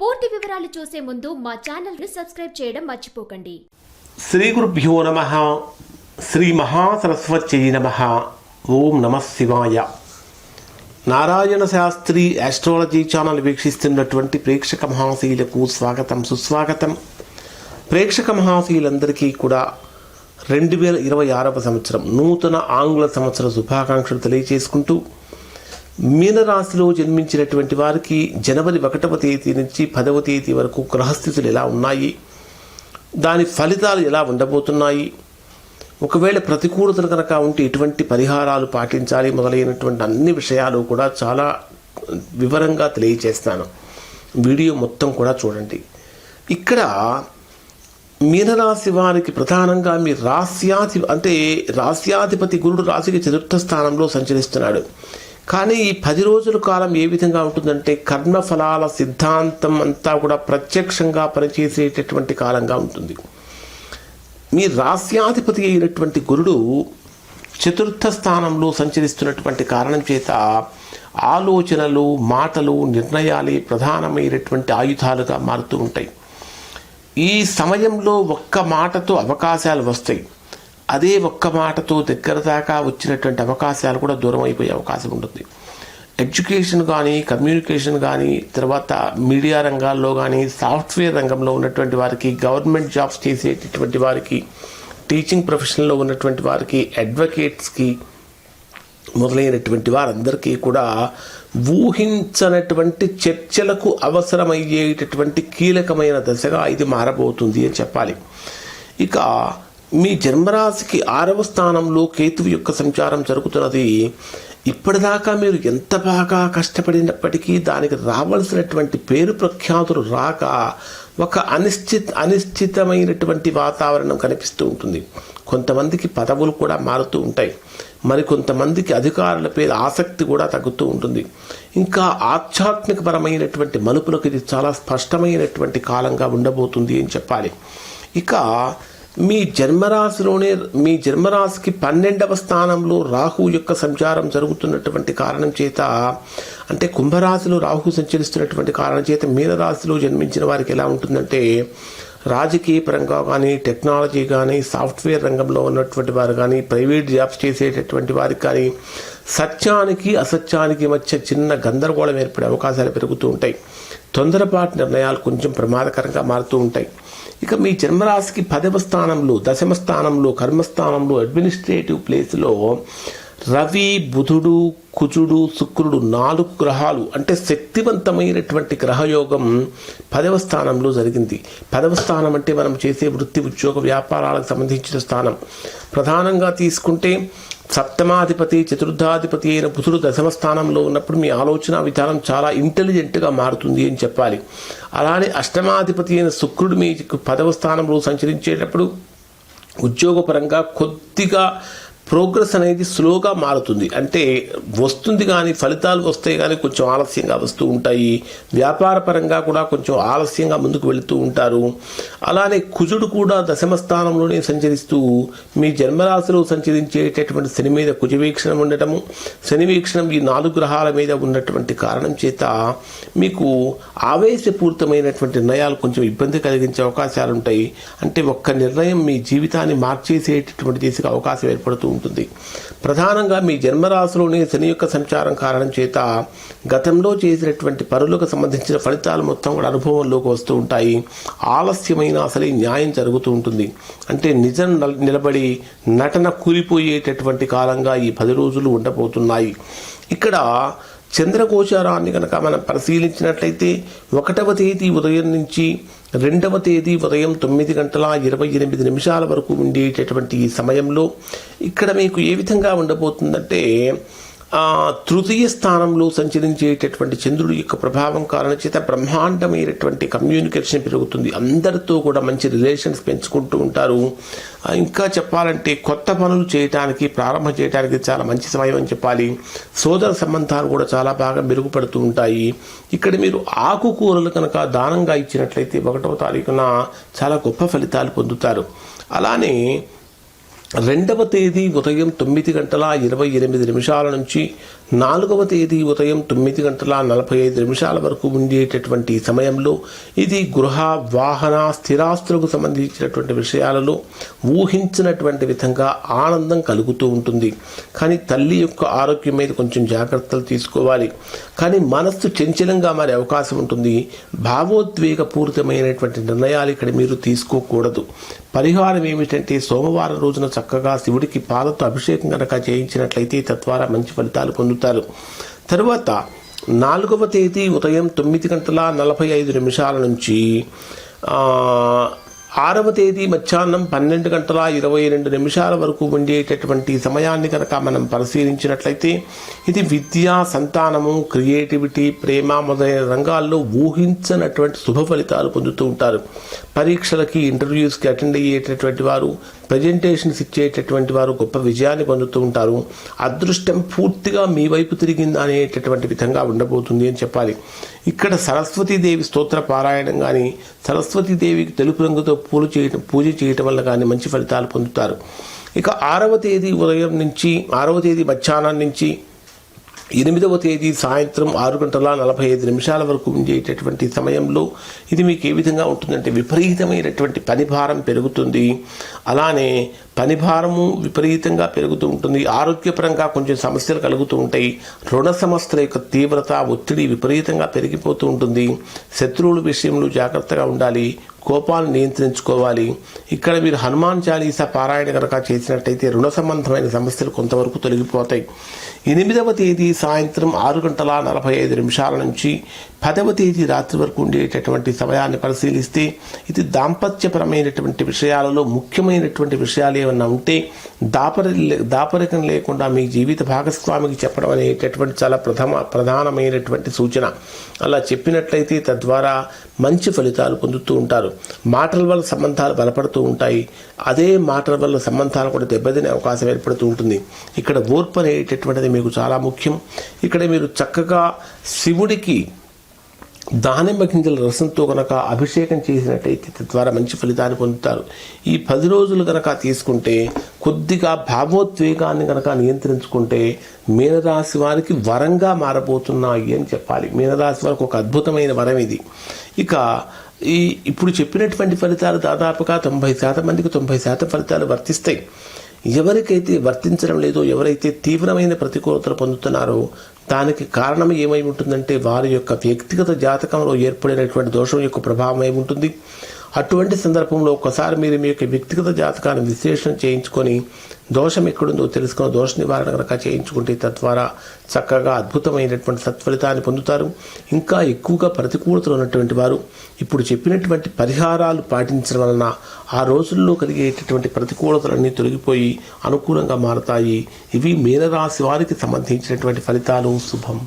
పూర్తి వివరాలు చూసే ముందు మా ఛానల్ ని సబ్స్క్రైబ్ చేయడం మర్చిపోకండి. శ్రీ గురుభ్యో నమః. శ్రీ మహాసరస్వత్యై నమః. ఓం నమః శివాయ. నారాయణ శాస్త్రి ఆస్ట్రాలజీ ఛానల్ వీక్షిస్తున్నటువంటి ప్రేక్షక మహాశీలకు స్వాగతం, సుస్వాగతం. ప్రేక్షక మహాశీలందరికీ కూడా 2026 సంవత్సరం నూతన ఆంగ్ల సంవత్సర శుభాకాంక్షలు తెలియజేసుకుంటూ, మీనరాశిలో జన్మించినటువంటి వారికి జనవరి 1వ తేదీ నుంచి 10వ తేదీ వరకు గ్రహస్థితులు ఎలా ఉన్నాయి, దాని ఫలితాలు ఎలా ఉండబోతున్నాయి, ఒకవేళ ప్రతికూలతలు కనుక ఉంటే ఎటువంటి పరిహారాలు పాటించాలి మొదలైనటువంటి అన్ని విషయాలు కూడా చాలా వివరంగా తెలియజేస్తాను. వీడియో మొత్తం కూడా చూడండి. ఇక్కడ మీనరాశి వారికి ప్రధానంగా మీ రాశ్యాధిపతి గురుడు రాశికి 4వ స్థానంలో సంచరిస్తున్నాడు. కానీ ఈ 10 రోజుల కాలం ఏ విధంగా ఉంటుందంటే కర్మఫలాల సిద్ధాంతం అంతా కూడా ప్రత్యక్షంగా పనిచేసేటటువంటి కాలంగా ఉంటుంది. మీ రాశ్యాధిపతి అయినటువంటి గురుడు 4వ స్థానంలో సంచరిస్తున్నటువంటి కారణం చేత ఆలోచనలు, మాటలు, నిర్ణయాలే ప్రధానమైనటువంటి ఆయుధాలుగా మారుతూ ఉంటాయి. ఈ సమయంలో ఒక్క మాటతో అవకాశాలు వస్తాయి. అదే ఒక్క మాటతో దగ్గర దాకా వచ్చినటువంటి అవకాశాలు కూడా దూరం అయిపోయే అవకాశం ఉంటుంది. ఎడ్యుకేషన్ కానీ, కమ్యూనికేషన్ కానీ, తర్వాత మీడియా రంగాల్లో కానీ, సాఫ్ట్వేర్ రంగంలో ఉన్నటువంటి వారికి, గవర్నమెంట్ జాబ్స్ చేసేటటువంటి వారికి, టీచింగ్ ప్రొఫెషన్లో ఉన్నటువంటి వారికి, అడ్వకేట్స్కి మొదలైనటువంటి వారందరికీ కూడా ఊహించనటువంటి చర్చలకు అవసరమయ్యేటటువంటి కీలకమైన దశగా ఇది మారబోతుంది అని చెప్పాలి. ఇక మీ జన్మరాశికి 6వ స్థానంలో కేతువు యొక్క సంచారం జరుగుతున్నది. ఇప్పటిదాకా మీరు ఎంత బాగా కష్టపడినప్పటికీ దానికి రావాల్సినటువంటి పేరు ప్రఖ్యాతులు రాక ఒక అనిశ్చితమైనటువంటి వాతావరణం కనిపిస్తూ ఉంటుంది. కొంతమందికి పదవులు కూడా మారుతూ ఉంటాయి. మరికొంతమందికి అధికారుల పేరు ఆసక్తి కూడా తగ్గుతూ ఉంటుంది. ఇంకా ఆధ్యాత్మికపరమైనటువంటి మలుపులకు ఇది చాలా స్పష్టమైనటువంటి కాలంగా ఉండబోతుంది అని చెప్పాలి. ఇక మీ జన్మరాశికి 12వ స్థానంలో రాహు యొక్క సంచారం జరుగుతున్నటువంటి కారణం చేత, అంటే కుంభరాశిలో రాహు సంచరిస్తున్నటువంటి కారణం చేత మీనరాశిలో జన్మించిన వారికి ఎలా ఉంటుందంటే రాజకీయ పరంగా కానీ, టెక్నాలజీ కానీ, సాఫ్ట్వేర్ రంగంలో ఉన్నటువంటి వారు కానీ, ప్రైవేట్ జాబ్స్ చేసేటటువంటి వారికి కానీ సత్యానికి అసత్యానికి మధ్య చిన్న గందరగోళం ఏర్పడే అవకాశాలు పెరుగుతూ ఉంటాయి. తొందరపాటు నిర్ణయాలు కొంచెం ప్రమాదకరంగా మారుతూ ఉంటాయి. ఇక మీ జన్మరాశికి 10వ స్థానంలో, 10వ స్థానంలో, కర్మస్థానంలో, అడ్మినిస్ట్రేటివ్ ప్లేస్లో రవి, బుధుడు, కుజుడు, శుక్రుడు 4 గ్రహాలు, అంటే శక్తివంతమైనటువంటి గ్రహయోగం 10వ స్థానంలో జరిగింది. 10వ స్థానం అంటే మనం చేసే వృత్తి, ఉద్యోగ, వ్యాపారాలకు సంబంధించిన స్థానం. ప్రధానంగా తీసుకుంటే సప్తమాధిపతి, చతుర్థాధిపతి అయిన బుధుడు 10వ స్థానంలో ఉన్నప్పుడు మీ ఆలోచన విధానం చాలా ఇంటెలిజెంట్గా మారుతుంది అని చెప్పాలి. అలానే అష్టమాధిపతి అయిన శుక్రుడు మీకు 10వ స్థానంలో సంచరించేటప్పుడు ఉద్యోగపరంగా కొద్దిగా ప్రోగ్రెస్ అనేది స్లోగా మారుతుంది. అంటే వస్తుంది కానీ ఫలితాలు వస్తాయి కానీ కొంచెం ఆలస్యంగా వస్తూ ఉంటాయి. వ్యాపార పరంగా కూడా కొంచెం ఆలస్యంగా ముందుకు వెళుతూ ఉంటారు. అలానే కుజుడు కూడా 10వ స్థానంలోనే సంచరిస్తూ మీ జన్మరాశిలో సంచరించేటటువంటి శని మీద కుజ వీక్షణం ఉండటము, శని వీక్షణం ఈ 4 గ్రహాల మీద ఉన్నటువంటి కారణం చేత మీకు ఆవేశపూరితమైనటువంటి నిర్ణయాలు కొంచెం ఇబ్బంది కలిగించే అవకాశాలు ఉంటాయి. అంటే ఒక్క నిర్ణయం మీ జీవితాన్ని మార్చేసేటటువంటి దిశగా అవకాశం ఏర్పడుతూ ఉంటుంది. ప్రధానంగా మీ జన్మరాశిలోనే శని యొక్క సంచారం కారణం చేత గతంలో చేసినటువంటి పనులకు సంబంధించిన ఫలితాలు మొత్తం కూడా అనుభవంలోకి వస్తూ ఉంటాయి. ఆలస్యమైన అసలే న్యాయం జరుగుతూ ఉంటుంది. అంటే నిజం నిలబడి నటన కూలిపోయేటటువంటి కాలంగా ఈ 10 రోజులు ఉండబోతున్నాయి. ఇక్కడ చంద్రగోచారాన్ని కనుక మనం పరిశీలించినట్లయితే 1వ తేదీ ఉదయం నుంచి 2వ తేదీ ఉదయం 9:28 వరకు ఉండేటటువంటి ఈ సమయంలో ఇక్కడ మీకు ఏ విధంగా ఉండబోతుందంటే తృతీయ స్థానంలో సంచరించేటటువంటి చంద్రుడి యొక్క ప్రభావం కారణం చేత బ్రహ్మాండమైనటువంటి కమ్యూనికేషన్ పెరుగుతుంది. అందరితో కూడా మంచి రిలేషన్స్ పెంచుకుంటూ ఉంటారు. ఇంకా చెప్పాలంటే కొత్త పనులు చేయడానికి, ప్రారంభం చేయడానికి చాలా మంచి సమయం అని చెప్పాలి. సోదర సంబంధాలు కూడా చాలా బాగా మెరుగుపడుతూ ఉంటాయి. ఇక్కడ మీరు ఆకుకూరలు కనుక దానంగా ఇచ్చినట్లయితే 1వ తారీఖున చాలా గొప్ప ఫలితాలు పొందుతారు. అలానే 2వ తేదీ ఉదయం 9:28 నుంచి 4వ తేదీ ఉదయం 9:45 వరకు ఉండేటటువంటి సమయంలో ఇది గృహ, వాహన, స్థిరాస్తులకు సంబంధించినటువంటి విషయాలలో ఊహించినటువంటి విధంగా ఆనందం కలుగుతూ ఉంటుంది. కానీ తల్లి యొక్క ఆరోగ్యం మీద కొంచెం జాగ్రత్తలు తీసుకోవాలి. కానీ మనస్సు చంచలంగా మారే అవకాశం ఉంటుంది. భావోద్వేగపూరితమైనటువంటి నిర్ణయాలు ఇక్కడ మీరు తీసుకోకూడదు. పరిహారం ఏమిటంటే సోమవారం రోజున చక్కగా శివుడికి పాలతో అభిషేకం కనుక చేయించినట్లయితే తద్వారా మంచి ఫలితాలు పొందుతారు. తరువాత 4వ తేదీ ఉదయం 9:45 నుంచి 6వ తేదీ మధ్యాహ్నం 12:22 వరకు ఉండేటటువంటి సమయాన్ని కనుక మనం పరిశీలించినట్లయితే ఇది విద్య, సంతానము, క్రియేటివిటీ, ప్రేమ మొదలైన రంగాల్లో ఊహించనటువంటి శుభ ఫలితాలు పొందుతూ ఉంటారు. పరీక్షలకి, ఇంటర్వ్యూస్కి అటెండ్ అయ్యేటటువంటి వారు, ప్రజెంటేషన్స్ ఇచ్చేటటువంటి వారు గొప్ప విజయాన్ని పొందుతూ ఉంటారు. అదృష్టం పూర్తిగా మీ వైపు తిరిగింది అనేటటువంటి విధంగా ఉండబోతుంది అని చెప్పాలి. ఇక్కడ సరస్వతీదేవి స్తోత్ర పారాయణం కానీ, సరస్వతీదేవికి తెలుపు రంగుతో పూజ చేయటం వల్ల కానీ మంచి ఫలితాలు పొందుతారు. ఇక 6వ తేదీ ఉదయం నుంచి 6వ తేదీ మధ్యాహ్నం నుంచి 8వ తేదీ సాయంత్రం 6:45 వరకు ఉండేటటువంటి సమయంలో ఇది మీకు ఏ విధంగా ఉంటుందంటే విపరీతమైనటువంటి పనిభారం పెరుగుతుంది. అలానే పనిభారము విపరీతంగా పెరుగుతూ ఉంటుంది. ఆరోగ్యపరంగా కొంచెం సమస్యలు కలుగుతూ ఉంటాయి. రుణ సమస్యల యొక్క తీవ్రత, ఒత్తిడి విపరీతంగా పెరిగిపోతూ ఉంటుంది. శత్రువుల విషయంలో జాగ్రత్తగా ఉండాలి. కోపాన్ని నియంత్రించుకోవాలి. ఇక్కడ మీరు హనుమాన్ చాలీసా పారాయణ కనుక చేసినట్టయితే రుణ సంబంధమైన సమస్యలు కొంతవరకు తొలగిపోతాయి. 8వ తేదీ సాయంత్రం 6:45 నుంచి 10వ తేదీ రాత్రి వరకు ఉండేటటువంటి సమయాన్ని పరిశీలిస్తే ఇది దాంపత్యపరమైనటువంటి విషయాలలో ముఖ్యమైనటువంటి విషయాలు ఏమన్నా ఉంటే దాపరికం లేకుండా మీ జీవిత భాగస్వామికి చెప్పడం అనేటటువంటి చాలా ప్రధానమైనటువంటి సూచన. అలా చెప్పినట్లయితే తద్వారా మంచి ఫలితాలు పొందుతూ ఉంటారు. మాటల వల్ల సంబంధాలు బలపడుతూ ఉంటాయి. అదే మాటల వల్ల సంబంధాలు కూడా దెబ్బతినే అవకాశం ఏర్పడుతూ ఉంటుంది. ఇక్కడ ఓర్పు అనేటటువంటిది మీకు చాలా ముఖ్యం. ఇక్కడ మీరు చక్కగా శివుడికి దానిమ్మ గింజల రసంతో కనుక అభిషేకం చేసినట్టయితే తద్వారా మంచి ఫలితాన్ని పొందుతారు. ఈ 10 రోజులు కనుక తీసుకుంటే కొద్దిగా భావోద్వేగాన్ని కనుక నియంత్రించుకుంటే మీనరాశి వారికి వరంగా మారబోతున్నాయి అని చెప్పాలి. మీనరాశి వారికి ఒక అద్భుతమైన వరం ఇది. ఇక ఇప్పుడు చెప్పినటువంటి ఫలితాలు దాదాపుగా 90% మందికి 90% ఫలితాలు వర్తిస్తాయి. ఎవరికైతే వర్తించడం లేదో, ఎవరైతే తీవ్రమైన ప్రతికూలతలు పొందుతున్నారో దానికి కారణం ఏమై ఉంటుందంటే వారి యొక్క వ్యక్తిగత జాతకంలో ఏర్పడినటువంటి దోషం యొక్క ప్రభావం ఏముంటుంది. అటువంటి సందర్భంలో ఒక్కసారి మీరు మీ యొక్క వ్యక్తిగత జాతకాన్ని విశ్లేషణ చేయించుకొని దోషం ఎక్కడుందో తెలుసుకొని దోష నివారణ కనుక చేయించుకుంటే తద్వారా చక్కగా అద్భుతమైనటువంటి సత్ఫలితాన్ని పొందుతారు. ఇంకా ఎక్కువగా ప్రతికూలతలు ఉన్నటువంటి వారు ఇప్పుడు చెప్పినటువంటి పరిహారాలు పాటించడం వలన ఆ రోజుల్లో కలిగేటటువంటి ప్రతికూలతలన్నీ తొలగిపోయి అనుకూలంగా మారతాయి. ఇవి మీనరాశి వారికి సంబంధించినటువంటి ఫలితాలు. శుభం.